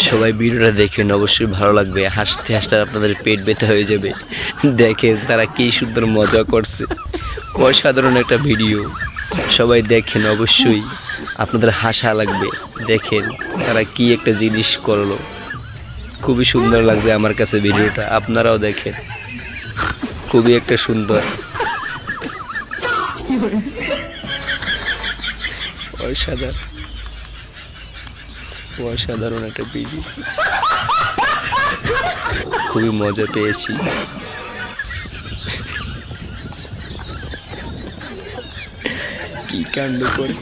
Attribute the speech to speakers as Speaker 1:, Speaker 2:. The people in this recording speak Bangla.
Speaker 1: সবাই ভিডিওটা দেখেন, অবশ্যই ভালো লাগবে। হাসতে হাসতে আপনাদের পেট ব্যথা হয়ে যাবে। দেখেন তারা কি সুন্দর মজা করছে, অসাধারণ একটা ভিডিও। সবাই দেখেন, অবশ্যই আপনাদের হাসা লাগবে। দেখেন তারা কি একটা জিনিস করলো, খুবই সুন্দর লাগছে আমার কাছে ভিডিওটা। আপনারাও দেখেন, খুবই একটা সুন্দর, অসাধারণ অসাধারণ একটা ভিডিও। খুবই মজা পেয়েছি। কি কাণ্ড করে,